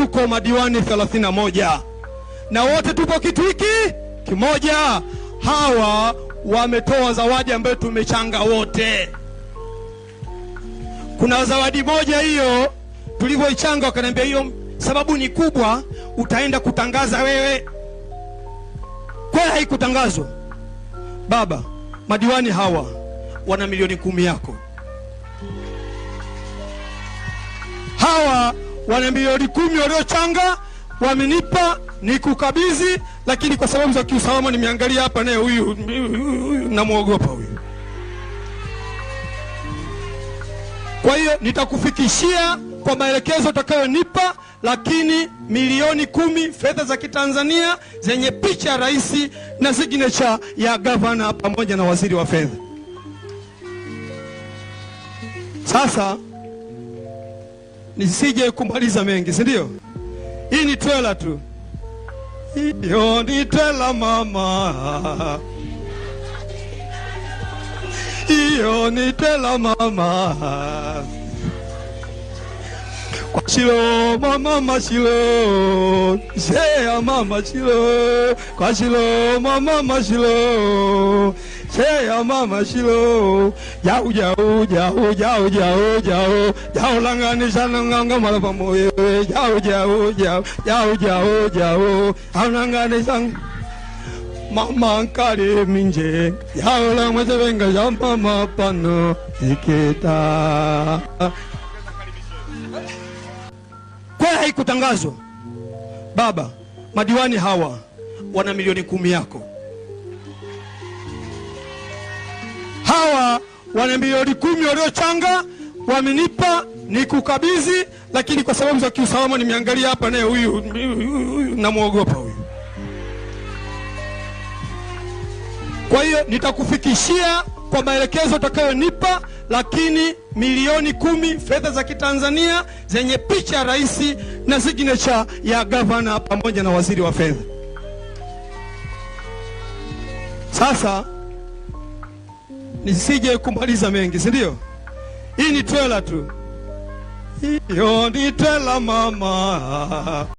tuko madiwani 31 na wote tupo kitu hiki kimoja. Hawa wametoa zawadi ambayo tumechanga wote. Kuna zawadi moja hiyo tulivyoichanga wakaniambia hiyo sababu ni kubwa, utaenda kutangaza wewe. Kwa haikutangazwa. Baba, madiwani hawa wana milioni 10 yako. Hawa wana milioni 10 waliochanga, wamenipa nikukabidhi, lakini kwa sababu za kiusalama nimeangalia hapa naye huyu namuogopa huyu. Kwa hiyo nitakufikishia kwa maelekezo utakayonipa, lakini milioni 10 fedha za Kitanzania zenye picha ya rais na signature ya gavana pamoja na waziri wa fedha. Sasa nisije kumaliza mengi, si ndio? Hii ni trailer tu. Hiyo ni trailer mama. Hiyo ni trailer mama. Kwa Shilo mama mashilo, shea mama Shilo. Kwa Shilo mama mashilo, shea mama Shilo. Jau jau jau jau jau jau jau langani shananga malapa moyo. Jau jau jau jau jau jau jau langani sang mama kare minje. Jau langani sebenga jampa mapano iketa. Kwa haikutangazwa. Baba, madiwani hawa wana milioni 10 yako. Hawa wana milioni 10 waliochanga, wamenipa nikukabidhi, lakini kwa sababu za kiusalama nimeangalia hapa naye huyu namuogopa huyu. Kwa hiyo nitakufikishia kwa maelekezo utakayonipa, lakini milioni 10 fedha za Kitanzania zenye picha ya rais na signature ya gavana pamoja na waziri wa fedha. Sasa nisije kumaliza mengi, si ndio? Hii ni trailer tu. Hiyo ni trailer mama.